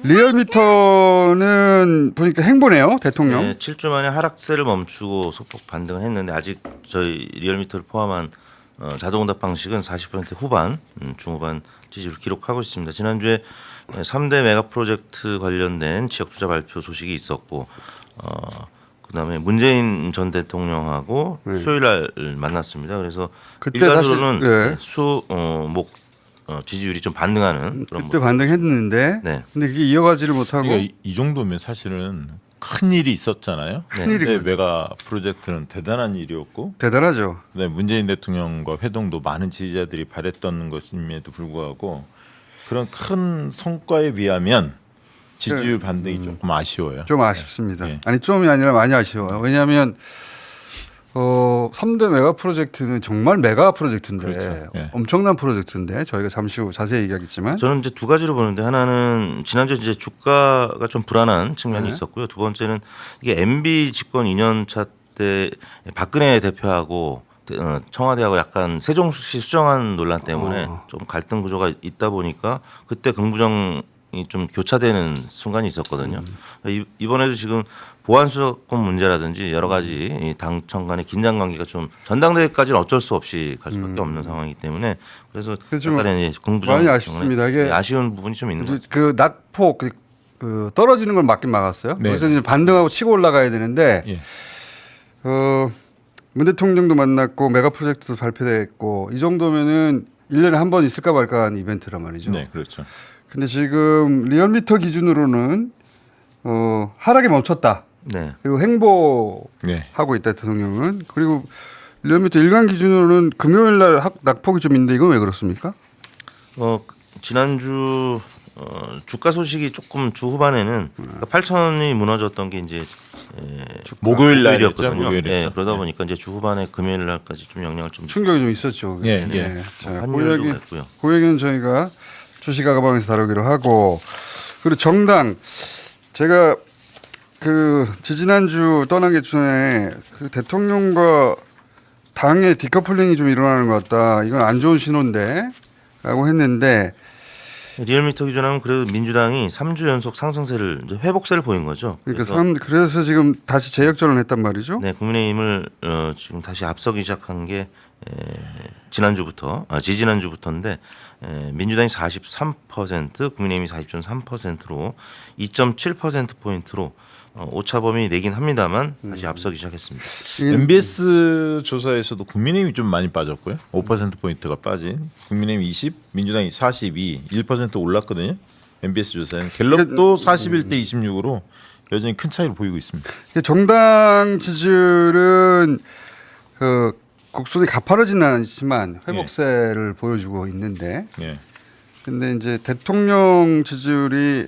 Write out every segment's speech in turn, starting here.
리얼미터는 보니까 행보네요, 대통령. 네, 7주 만에 하락세를 멈추고 소폭 반등을 했는데 아직 저희 리얼미터를 포함한 자동응답 방식은 40% 후반, 중후반 지지를 기록하고 있습니다. 지난주에 3대 메가 프로젝트 관련된 지역 투자 발표 소식이 있었고, 그다음에 문재인 전 대통령하고 수요일 날 만났습니다. 그래서 일간으로는 수목 지지율이 좀 반등하는 그런 그때 반등했는데, 네. 근데 그게 이어가지를 못하고. 그러니까 이 정도면 사실은 큰 일이 있었잖아요. 큰 일이군요. 메가 프로젝트는 대단한 일이었고, 대단하죠. 네, 문재인 대통령과 회동도 많은 지지자들이 바랬던 것임에도 불구하고 그런 큰 성과에 비하면 지지율 반등이 조금 아쉬워요. 좀 아쉽습니다. 네. 아니 좀이 아니라 많이 아쉬워요. 왜냐하면 3대 메가 프로젝트는 정말 메가 프로젝트인데 그렇죠. 네. 엄청난 프로젝트인데 저희가 잠시 후 자세히 얘기하겠지만 저는 이제 두 가지로 보는데 하나는 지난주에 이제 주가가 좀 불안한 측면이 네. 있었고요. 두 번째는 이게 MB 집권 2년차 때 박근혜 대표하고 청와대하고 약간 세종시 수정안 논란 때문에 좀 갈등 구조가 있다 보니까 그때 긍부정이 좀 교차되는 순간이 있었거든요. 이번에도 지금 보안수사권 문제라든지 여러 가지 이 당청 간의 긴장 관계가 좀 전당대회까지는 어쩔 수 없이 갈 수밖에 없는 상황이기 때문에 그래서 약간의 긍부정 많이 아쉽습니다. 이게 아쉬운 부분이 좀 있는 것 같습니다. 그 낙폭 그 떨어지는 걸 막긴 막았어요. 네. 그래서 이제 반등하고 치고 올라가야 되는데 예. 문 대통령도 만났고 메가 프로젝트도 발표됐고 이 정도면은 1년에 한 번 있을까 말까 한 이벤트란 말이죠. 네, 그렇죠. 근데 지금 리얼미터 기준으로는 하락이 멈췄다. 네. 그리고 행보하고 네. 있다 대통령은. 그리고 리얼미터 일간 기준으로는 금요일 날 낙폭이 좀 있는데 이건 왜 그렇습니까? 지난주 주가 소식이 조금 주 후반에는 8천이 무너졌던 게 이제 목요일 목요일이었거든요. 날이었죠. 네, 그러다 보니까 이제 주 후반에 금요일 날까지 좀 영향을 좀 충격이 좀 있었죠. 예, 네. 자, 환율도 그랬고요. 그 얘기는 저희가 주식가방에서 다루기로 하고 그리고 정당 제가 그 지지난주 떠나기 전에 그 대통령과 당의 디커플링이 좀 일어나는 것 같다. 이건 안 좋은 신호인데라고 했는데 리얼미터 기준하면 그래도 민주당이 3주 연속 상승세를 이제 회복세를 보인 거죠. 그래서 지금 다시 재역전을 했단 말이죠. 네, 국민의힘을 지금 다시 앞서기 시작한 게 지지난주부터인데 민주당이 43%, 국민의힘이 40.3%로 2.7% 포인트로 오차범위 내긴 합니다만 다시 앞서기 시작했습니다. MBS 조사에서도 국민의힘이 좀 많이 빠졌고요. 5% 포인트가 빠진 국민의힘 20, 민주당이 42, 1% 올랐거든요. MBS 조사는 갤럽도 41대 26으로 여전히 큰 차이를 보이고 있습니다. 정당 지지율은 곡선이 가파르지는 않지만 회복세를 보여주고 있는데, 예. 근데 이제 대통령 지지율이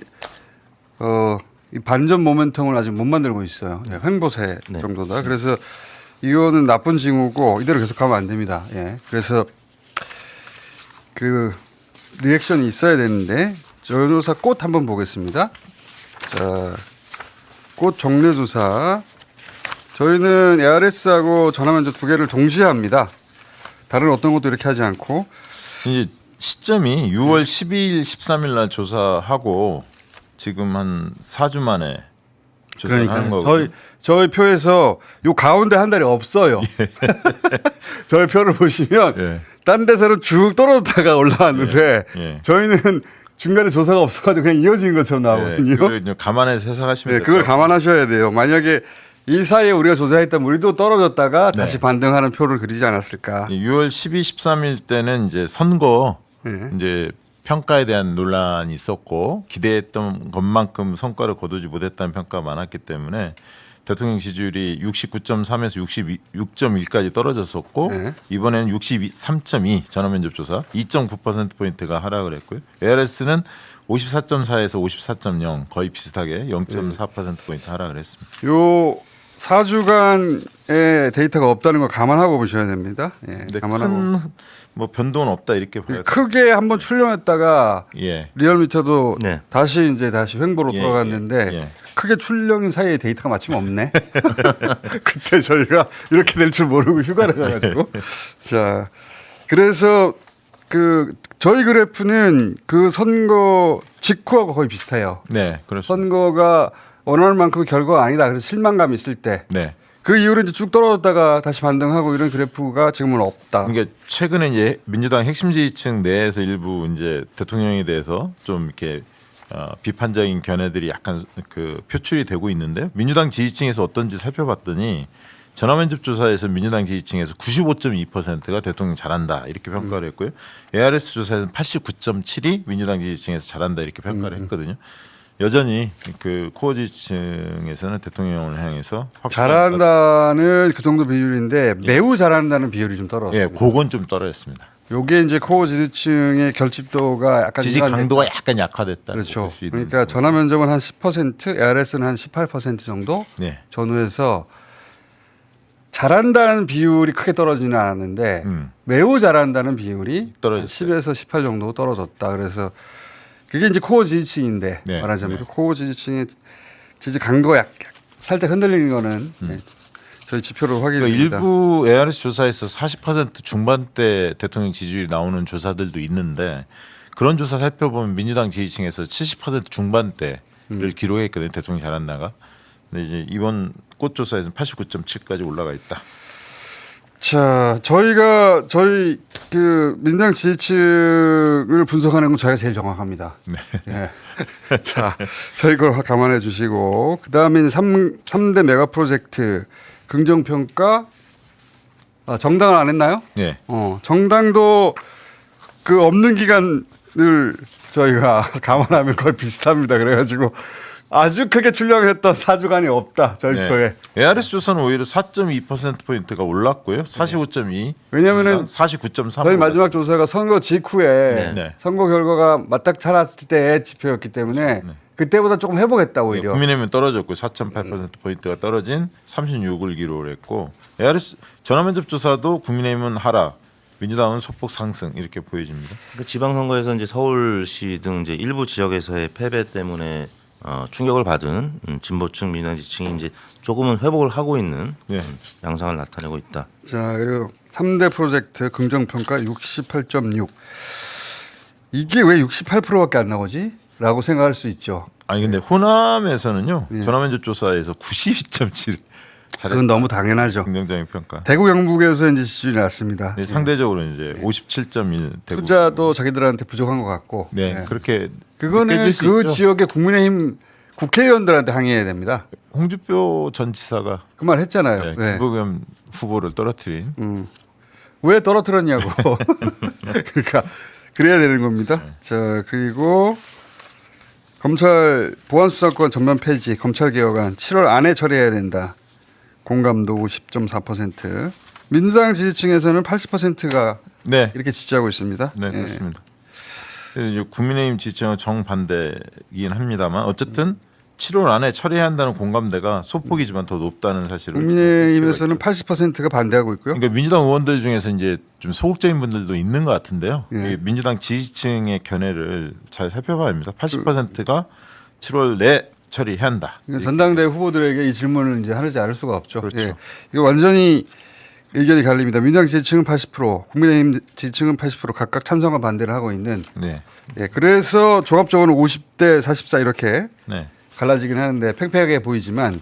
이 반전 모멘텀을 아직 못 만들고 있어요. 횡보세 정도다. 그래서 이거는 나쁜 징후고 이대로 계속 가면 안 됩니다. 그래서 그 리액션이 있어야 되는데 전조사 꽃 한번 보겠습니다. 자, 꽃 정례조사. 저희는 ARS하고 전화면접 두 개를 동시에 합니다. 다른 어떤 것도 이렇게 하지 않고. 이제 시점이 6월 12일, 13일 날 조사하고 지금 한 4주 만에 조사를 하는 거고. 저희 표에서 요 가운데 한 달이 없어요. 저희 표를 보시면 딴 데서는 쭉 떨어졌다가 올라왔는데 저희는 중간에 조사가 없어가지고 그냥 이어지는 것처럼 나오거든요. 그걸 감안해서 해석하시면 돼요. 그걸 감안하셔야 돼요. 만약에 이 사이에 우리가 조사했다면 우리도 떨어졌다가 다시 반등하는 표를 그리지 않았을까. 6월 12, 13일 때는 이제 선거 이제 평가에 대한 논란이 있었고 기대했던 것만큼 성과를 거두지 못했다는 평가가 많았기 때문에 대통령 지지율이 69.3에서 66.1까지 떨어졌었고 이번에는 63.2 전화면접조사 2.9% 포인트가 하락을 했고요. ARS는 54.4에서 54.0 거의 비슷하게 0.4% 포인트 하락을 했습니다. 요 4주간의 데이터가 없다는 걸 감안하고 보셔야 됩니다. 감안하고 큰 변동은 없다 이렇게 봐요. 크게 한번 출렁했다가 리얼미터도 다시 횡보로 돌아갔는데 크게 출렁인 사이에 데이터가 마침 없네. 그때 저희가 이렇게 될 줄 모르고 휴가를 가가지고 그래서 그 저희 그래프는 그 선거 직후하고 거의 비슷해요. 네, 그렇습니다. 선거가 원하는 만큼의 결과가 아니다. 그래서 실망감이 있을 때. 네. 그 이후로 이제 쭉 떨어졌다가 다시 반등하고 이런 그래프가 지금은 없다. 그러니까 최근에 이제 민주당 핵심 지지층 내에서 일부 이제 대통령에 대해서 좀 이렇게 비판적인 견해들이 약간 그 표출이 되고 있는데 민주당 지지층에서 어떤지 살펴봤더니 전화면접 조사에서 민주당 지지층에서 95.2%가 대통령 잘한다 이렇게 평가를 했고요. ARS 조사에서는 89.7이 민주당 지지층에서 잘한다 이렇게 평가를 했거든요. 여전히 그 코어 지지층에서는 대통령을 향해서 잘한다는 그 정도 비율인데 매우 잘한다는 비율이 좀 떨어졌어요. 예, 그건 좀 떨어졌습니다. 요게 이제 코어 지지층의 결집도가 약간 지지 강도가 약간 약화됐다. 그렇죠. 그러니까 전화 면접은 한 10%, ARS는 한 18% 정도 네. 전후해서 잘한다는 비율이 크게 떨어지는 않았는데 매우 잘한다는 비율이 떨어졌어요. 10에서 18 정도 떨어졌다. 그래서 그게 이제 코어 지지층인데 네. 말하자면 네. 코어 지지층의 지지 강도가 살짝 흔들리는 거는 저희 지표로 확인됩니다. 일부 ARS 조사에서 40% 중반대 대통령 지지율이 나오는 조사들도 있는데 그런 조사 살펴보면 민주당 지지층에서 70% 중반대를 기록했거든요. 대통령 잘한다가. 근데 이제 이번 꽃 조사에서는 89.7까지 올라가 있다. 자, 저희 그 민주당 지지층을 분석하는 건 저희가 제일 정확합니다. 네. 자, 저희 걸 감안해 주시고 그다음에 3대 메가 프로젝트 긍정평가 정당을 안 했나요? 네. 정당도 그 없는 기간을 저희가 감안하면 거의 비슷합니다. 그래가지고 아주 크게 출렁했던 4주간이 없다. 저희 표에. ARS 조사는 오히려 4.2%포인트가 올랐고요. 45.2. 왜냐면은 49.3. 저희 마지막 조사가 선거 직후에 네. 선거 결과가 맞닥 찼을 때의 지표였기 때문에 그때보다 조금 회복했다 오히려. 국민의힘은 떨어졌고 4.8%포인트가 떨어진 36을 기록을 했고 ARS 전화면접 조사도 국민의힘은 하락, 민주당은 소폭 상승 이렇게 보여집니다. 그 지방선거에서 이제 서울시 등 이제 일부 지역에서의 패배 때문에 충격을 받은 진보층 민주당 지층이 이제 조금은 회복을 하고 있는 네. 양상을 나타내고 있다. 자, 그리고 3대 프로젝트 긍정평가 68.6. 이게 왜 68%밖에 안 나오지? 라고 생각할 수 있죠. 아니 근데 호남에서는요. 전화면접 조사에서 92.7. 그건 너무 당연하죠. 긍정적인 평가. 대구 경북에서 이제 지지율이 났습니다. 네, 상대적으로 이제 57.1 대구. 투자도 자기들한테 부족한 것 같고. 네, 네. 그렇게 그거는 느껴질 수 그 있죠. 지역의 국민의힘 국회의원들한테 항의해야 됩니다. 홍준표 전 지사가 그 말 했잖아요. 네. 김부겸 후보를 떨어뜨린. 왜 떨어뜨렸냐고. 그러니까 그래야 되는 겁니다. 자, 그리고 검찰 보안수사권 전면 폐지, 검찰 개혁안 7월 안에 처리해야 된다. 공감도 50.4%. 민주당 지지층에서는 80%가 네, 이렇게 지지하고 있습니다. 네, 예. 그렇습니다. 이제 국민의힘 지지층은 정반대이긴 합니다만 어쨌든 7월 안에 처리해야 한다는 공감대가 소폭이지만 더 높다는 사실을. 국민의힘에서는 80%가 반대하고 있고요. 그러니까 민주당 의원들 중에서 이제 좀 소극적인 분들도 있는 것 같은데요. 예. 이 민주당 지지층의 견해를 잘 살펴봐야 합니다. 80%가 7월 내 처리해야 한다. 그러니까 전당대회 후보들에게 이 질문을 이제 하지 않을 수가 없죠. 그렇죠. 예. 이거 완전히 의견이 갈립니다. 민주당 지지층은 80%, 국민의힘 지지층은 80% 각각 찬성과 반대를 하고 있는. 네, 예. 그래서 종합적으로 50대 44 이렇게 네. 갈라지긴 하는데 팽팽하게 보이지만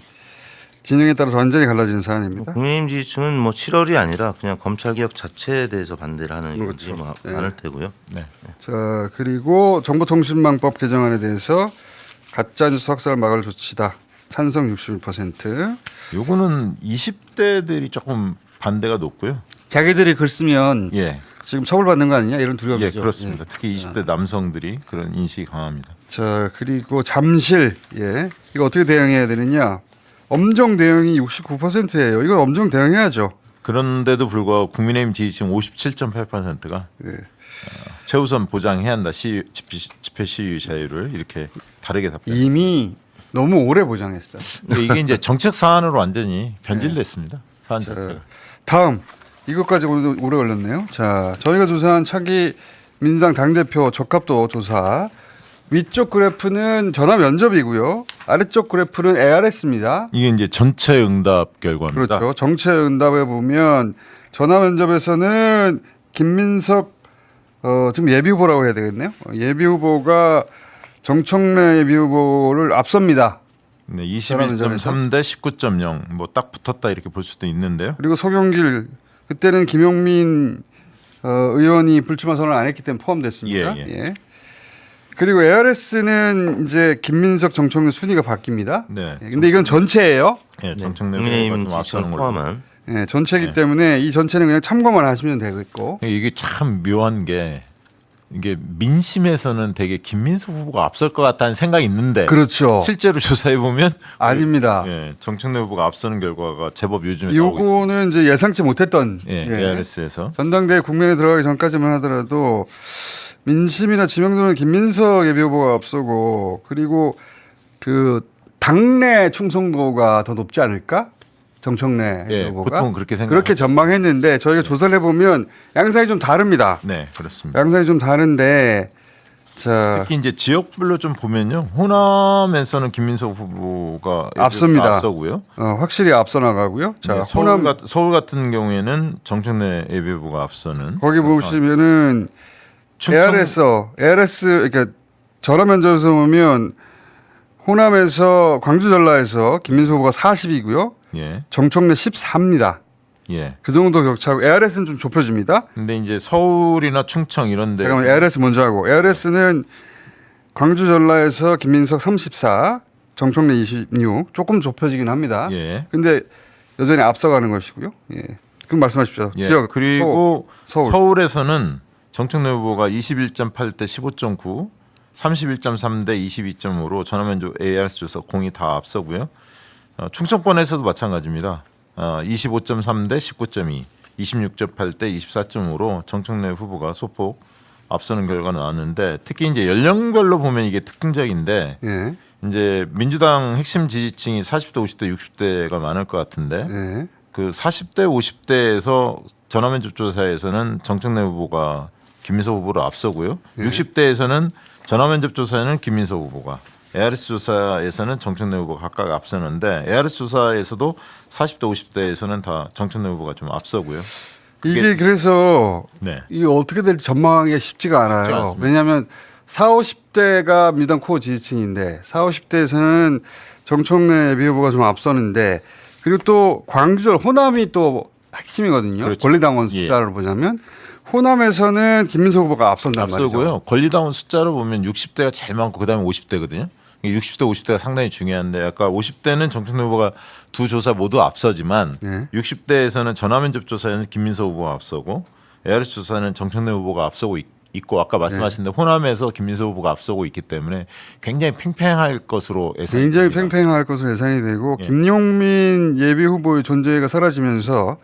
진영에 따라서 완전히 갈라지는 사안입니다. 국민의힘 지지층은 뭐 7월이 아니라 그냥 검찰 개혁 자체에 대해서 반대를 하는 의견이 그렇죠. 많을 테고요. 네. 자, 그리고 정보통신망법 개정안에 대해서 가짜뉴스 확산을 막을 조치다. 찬성 61%. 요거는 20대들이 조금 반대가 높고요. 자기들이 글 쓰면 예, 지금 처벌받는 거 아니냐 이런 두려움이죠. 예, 그렇습니다. 특히 20대 남성들이 그런 인식이 강합니다. 자, 그리고 잠실. 예. 이거 어떻게 대응해야 되느냐? 엄정 대응이 69%예요. 이건 엄정 대응해야죠. 그런데도 불구하고 국민의힘 지지층 57.8%가 예. 최우선 보장해야 한다. 집회 시위 자유를 이렇게 다르게 답변. 이미 너무 오래 보장했어요. 근데 이게 이제 정책 사안으로 완전히 변질됐습니다. 사안 자체가. 다음 이것까지 오래 걸렸네요. 자, 저희가 조사한 차기 민주당 당대표 적합도 조사. 위쪽 그래프는 전화 면접이고요. 아래쪽 그래프는 ARS입니다. 이게 이제 전체 응답 결과입니다. 그렇죠. 정체 응답에 보면 전화 면접에서는 김민석 지금 예비 후보라고 해야 되겠네요. 예비 후보가 정청래 예비 후보를 앞섭니다. 네, 21.3 대 19.0 뭐 딱 붙었다 이렇게 볼 수도 있는데요. 그리고 송영길 그때는 김용민 의원이 불출마 선언을 안 했기 때문에 포함됐습니다. 예. 그리고 ARS는 이제 김민석, 정청래 순위가 바뀝니다. 네. 근데 이건 전체예요. 예, 정청래 국민의힘 후보가 좀 앞서는 걸로. 포함한. 예, 전체이기 때문에 이 전체는 그냥 참고만 하시면 되겠고. 이게 참 묘한 게 이게 민심에서는 되게 김민석 후보가 앞설 것 같다는 생각이 있는데 그렇죠. 실제로 조사해 보면 아닙니다. 예, 정청래 후보가 앞서는 결과가 제법 요즘에 나오고 있습니다. 요거는 이제 예상치 못했던 ARS에서 전당대회 국면에 들어가기 전까지만 하더라도 민심이나 지명도는 김민석 예비 후보가 앞서고 그리고 그 당내 충성도가 더 높지 않을까? 정청래 예, 후보가 보통 그렇게 생각. 그렇게 전망했는데 저희가 조사를 해보면 양상이 좀 다릅니다. 네, 그렇습니다. 양상이 좀 다른데 자 특히 이제 지역별로 좀 보면요, 호남에서는 김민석 후보가 앞섭니다. 앞서고요. 확실히 앞서 나가고요. 자 네, 서울 같은 경우에는 정청래 예비 후보가 앞서는. 거기 보시면은 ARS 그러니까 전화 면접에서 보면 호남에서 광주 전라에서 김민석 후보가 40이고요. 예, 정청래 14입니다. 예. 그 정도 격차고 ARS는 좀 좁혀집니다. 근데 이제 서울이나 충청 이런데 잠깐만 ARS 먼저 하고 ARS는 광주 전라에서 김민석 34, 정청래 26 조금 좁혀지긴 합니다. 예. 근데 여전히 앞서가는 것이고요. 예. 그럼 말씀하십시오. 예. 지역 그리고 서울. 서울에서는 정청래 후보가 21.8 대 15.9, 31.3 대 22.5로 전화면접 ARS 조사 공이 다 앞서고요. 충청권에서도 마찬가지입니다. 25.3 대 19.2, 26.8 대 24.5로 정청래 후보가 소폭 앞서는 결과가 나왔는데 특히 이제 연령별로 보면 이게 특징적인데 예. 이제 민주당 핵심 지지층이 40대, 50대, 60대가 많을 것 같은데 예. 그 40대, 50대에서 전화면접 조사에서는 정청래 후보가 김민석 후보를 앞서고요. 60대에서는 전화면접 조사에는 김민석 후보가, ARS 조사에서는 정청래 후보가 각각 앞서는데 ARS 조사에서도 40대, 50대에서는 다 정청래 후보가 좀 앞서고요. 이게 그래서 네. 이게 어떻게 될지 전망하기가 쉽지가 쉽지 않아요. 않습니다. 왜냐하면 40, 50대가 민주당 코어 지지층인데 40, 50대에서는 정청래 예비 후보가 좀 앞서는데 그리고 또 광주, 호남이 또 핵심이거든요. 그렇죠. 권리당원 숫자를 보자면 호남에서는 김민석 후보가 앞선단 말이죠. 앞서고요. 권리당원 숫자로 보면 60대가 제일 많고 그다음에 50대거든요. 60대, 50대가 상당히 중요한데 아까 50대는 정청래 후보가 두 조사 모두 앞서지만 네. 60대에서는 전화면접 조사에는 김민석 후보가 앞서고 ARS 조사는 정청래 후보가 앞서고 있고 아까 말씀하신 대로 호남에서 김민석 후보가 앞서고 있기 때문에 굉장히 팽팽할 것으로 예상이 굉장히 됩니다. 팽팽할 것으로 예상이 되고 예. 김용민 예비 후보의 존재가 사라지면서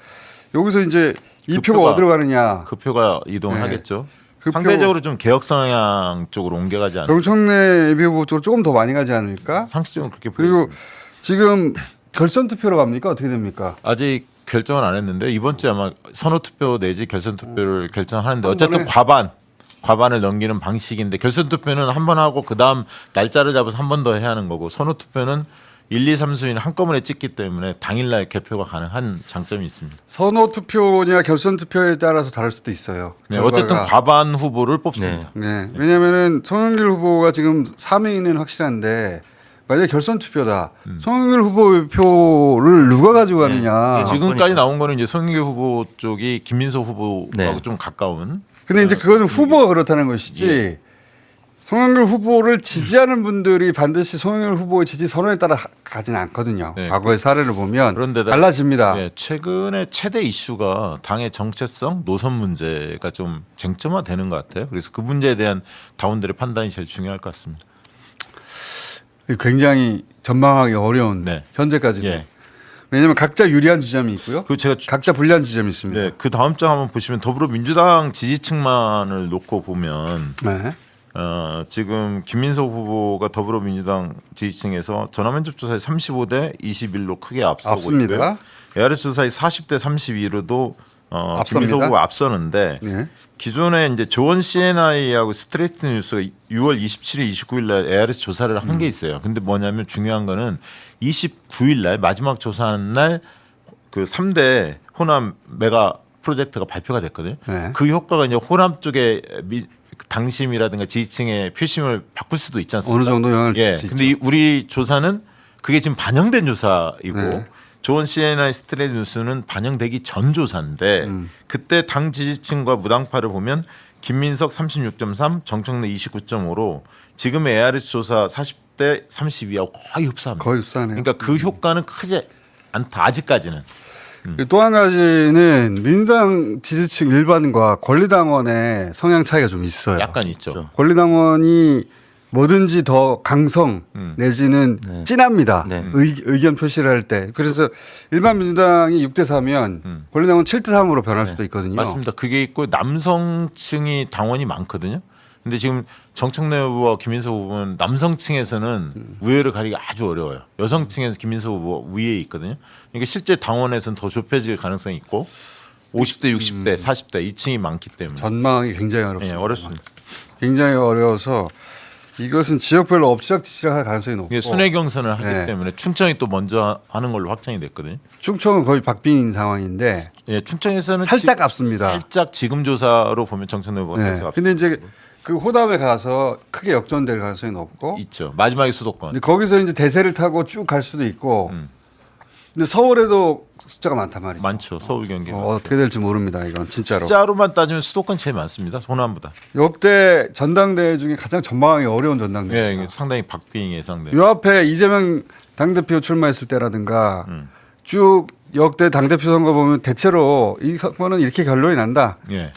여기서 이제 이 표가 어디로 가느냐. 그 표가 이동을 네. 하겠죠. 그 상대적으로 좀 개혁 성향 쪽으로 옮겨가지 않을까. 정청래 예비 후보 쪽으로 조금 더 많이 가지 않을까. 상식적으로 그렇게 그리고 보입니다. 지금 결선 투표로 갑니까? 어떻게 됩니까? 아직 결정은 안 했는데 이번 주에 아마 선호 투표 내지 결선 투표를 결정하는데 한 어쨌든 과반을 넘기는 방식인데 결선 투표는 한 번 하고 그 다음 날짜를 잡아서 한 번 더 해야 하는 거고 선호 투표는 1, 2, 3순위는 한꺼번에 찍기 때문에 당일날 개표가 가능한 장점이 있습니다. 선호 투표냐 결선 투표에 따라서 다를 수도 있어요. 네, 결과가. 어쨌든 과반 후보를 뽑습니다. 네. 왜냐하면은 송영길 후보가 지금 3위는 확실한데 만약에 결선 투표다. 송영길 후보 표를 누가 가지고 가느냐. 네. 지금까지 나온 거는 이제 송영길 후보 쪽이 김민석 후보하고 네. 좀 가까운. 근데 이제 그거는 후보가 그렇다는 것이지. 송영길 후보를 지지하는 분들이 반드시 송영길 후보의 지지 선언에 따라 가지는 않거든요. 네. 과거의 사례를 보면 그런데다 달라집니다. 네, 최근에 최대 이슈가 당의 정체성, 노선 문제가 좀 쟁점화되는 것 같아요. 그래서 그 문제에 대한 당원들의 판단이 제일 중요할 것 같습니다. 굉장히 전망하기 어려운 네. 현재까지는. 예. 왜냐하면 각자 유리한 지점이 있고요. 그 제가 각자 불리한 지점이 있습니다. 네, 그 다음 장 한번 보시면 더불어민주당 지지층만을 놓고 보면 네. 지금 김민석 후보가 더불어민주당 지지층에서 전화면접 조사에 35대 21로 크게 앞서고 앞섭니다. 있고요. ARS 조사에 40대 32로도 앞섭니다. 김민석 후보가 앞서는데 네. 기존에 이제 조원 CNI하고 스트레이트 뉴스가 6월 27일, 29일 날 ARS 조사를 한 게 있어요. 근데 뭐냐면 중요한 거는 29일 날 마지막 조사하는 날 그 3대 호남 메가 프로젝트가 발표가 됐거든요. 네. 그 효과가 이제 호남 쪽에 당심이라든가 지지층의 표심을 바꿀 수도 있지 않습니까? 어느 정도 영향을 예. 줄 수 근데 우리 조사는 그게 지금 반영된 조사이고 네. 좋은 CNI 스트레이트 뉴스는 반영되기 전 조사인데 그때 당 지지층과 무당파를 보면 김민석 36.3, 정청래 29.5로 지금의 ARS 조사 40대 32하고 거의 흡사합니다. 거의 흡사하네요. 그러니까 그 효과는 크지 않다 아직까지는. 또 한 가지는 민주당 지지층 일반과 권리당원의 성향 차이가 좀 있어요. 약간 있죠. 권리당원이 뭐든지 더 강성 내지는 진합니다. 네. 의견 표시를 할 때. 그래서 일반 민주당이 6대 4면 권리당원 7대 3으로 변할 수도 있거든요. 맞습니다. 그게 있고 남성층이 당원이 많거든요. 근데 지금 정청래 후보와 김민석 후보는 남성층에서는 우열을 가리기 아주 어려워요. 여성층에서 김민석 후보 위에 있거든요. 그러니까 실제 당원에서는 더 좁혀질 가능성이 있고 50대, 60대, 40대 이 층이 많기 때문에 전망이 굉장히 예, 어렵습니다. 어렵습니다. 굉장히 어려워서 이것은 지역별로 엎치락뒤치락할 가능성이 높고 이게 순회 경선을 하기 네. 때문에 충청이 또 먼저 하는 걸로 확정이 됐거든요. 충청은 거의 박빙인 상황인데 예, 충청에서는 살짝 앞섭니다. 살짝 지금 조사로 보면 정청래 후보가 네. 살짝 앞서 근데 이제 그 호남에 가서 크게 역전될 가능성이 높고 있죠. 마지막에 수도권. 근데 거기서 이제 대세를 타고 쭉 갈 수도 있고 근데 서울에도 숫자가 많단 말이죠. 많죠. 서울 경기. 어떻게 될지 모릅니다. 이건 진짜로. 숫자로만 따지면 수도권 제일 많습니다. 호남보다. 역대 전당대회 중에 가장 전망하기 어려운 전당대회. 예, 이게 상당히 박빙이 예상돼요. 요 앞에 이재명 당대표 출마했을 때라든가 쭉 역대 당대표 선거 보면 대체로 이 선거는 이렇게 결론이 난다. 예.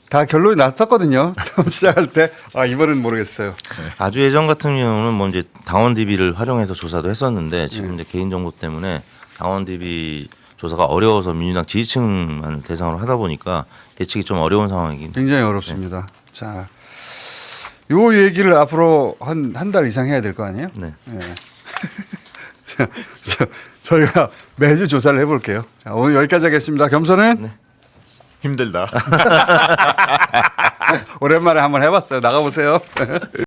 다 결론이 났었거든요. 처음 시작할 때. 아, 이번엔 모르겠어요. 아주 예전 같은 경우는 뭐 이제 당원 DB를 활용해서 조사도 했었는데 지금 이제 개인 정보 때문에 당원 DB 조사가 어려워서 민주당 지지층만 대상으로 하다 보니까 예측이 좀 어려운 상황이긴. 굉장히 어렵습니다. 자, 요 얘기를 앞으로 한 달 이상 해야 될 거 아니에요? 네. 네. 저희가 매주 조사를 해볼게요. 자, 오늘 여기까지 하겠습니다. 겸손은 힘들다. 오랜만에 한번 해봤어요. 나가보세요.